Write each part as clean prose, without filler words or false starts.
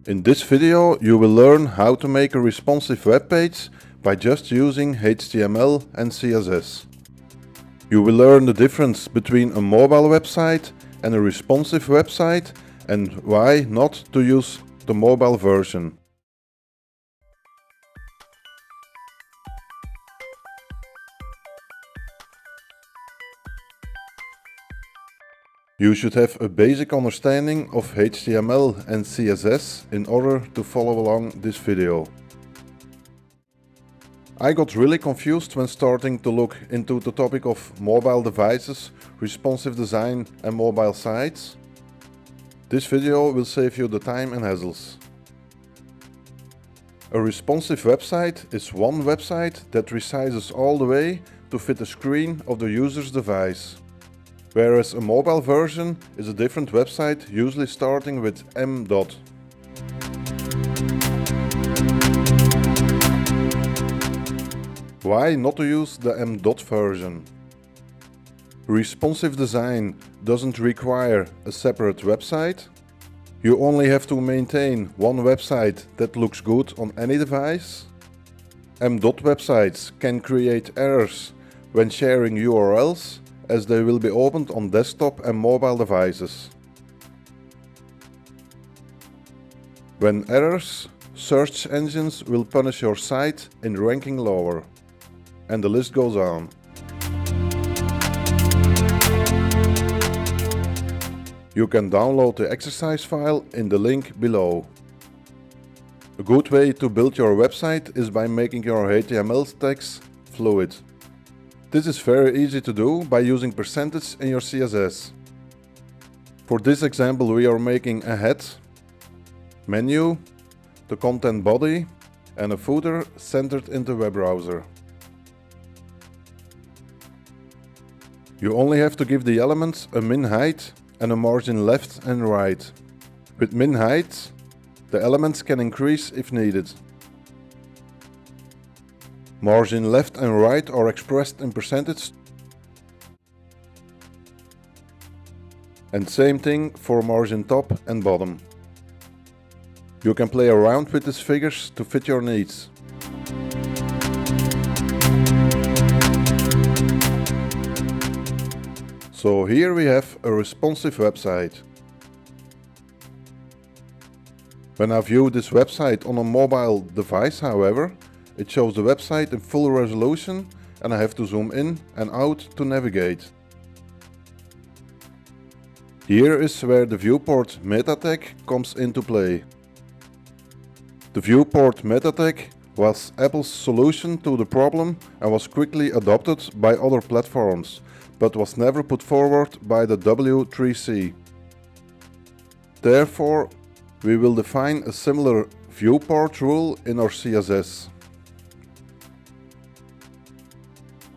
In this video you will learn how to make a responsive web page by just using HTML and CSS. You will learn the difference between a mobile website and a responsive website and why not to use the mobile version. You should have a basic understanding of HTML and CSS in order to follow along this video. I got really confused when starting to look into the topic of mobile devices, responsive design and mobile sites. This video will save you the time and hassles. A responsive website is one website that resizes all the way to fit the screen of the user's device. Whereas a mobile version is a different website, usually starting with m. Why not to use the m. version? Responsive design doesn't require a separate website. You only have to maintain one website that looks good on any device. m. websites can create errors when sharing URLs, as they will be opened on desktop and mobile devices. When errors, search engines will punish your site in ranking lower. And the list goes on. You can download the exercise file in the link below. A good way to build your website is by making your HTML tags fluid. This is very easy to do by using percentage in your CSS. For this example we are making a head, menu, the content body and a footer centered in the web browser. You only have to give the elements a min height and a margin left and right. With min height, the elements can increase if needed. Margin left and right are expressed in percentage. And same thing for margin top and bottom. You can play around with these figures to fit your needs. So here we have a responsive website. When I view this website on a mobile device, however, it shows the website in full resolution and I have to zoom in and out to navigate. Here is where the viewport meta tag comes into play. The viewport meta tag was Apple's solution to the problem and was quickly adopted by other platforms, but was never put forward by the W3C. Therefore, we will define a similar viewport rule in our CSS.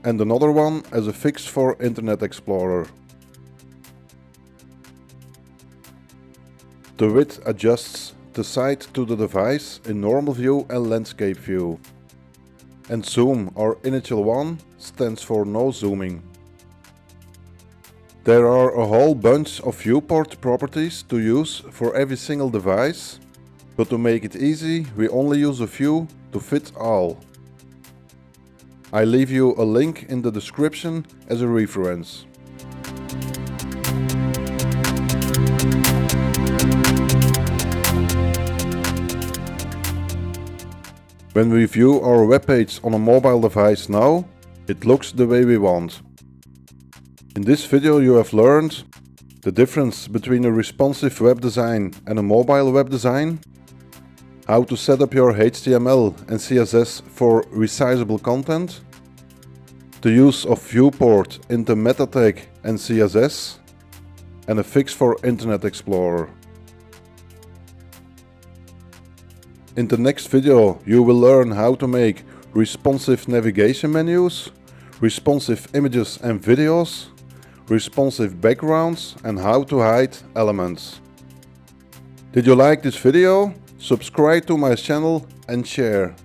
And another one as a fix for Internet Explorer. The width adjusts the site to the device in normal view and landscape view. And zoom, or initial one, stands for no zooming. There are a whole bunch of viewport properties to use for every single device, but to make it easy, we only use a few to fit all. I leave you a link in the description as a reference. When we view our web page on a mobile device now, it looks the way we want. In this video you have learned the difference between a responsive web design and a mobile web design, how to set up your HTML and CSS for resizable content, the use of viewport in the meta tag and CSS, and a fix for Internet Explorer. In the next video you will learn how to make responsive navigation menus, responsive images and videos, responsive backgrounds and how to hide elements. Did you like this video? Subscribe to my channel and share.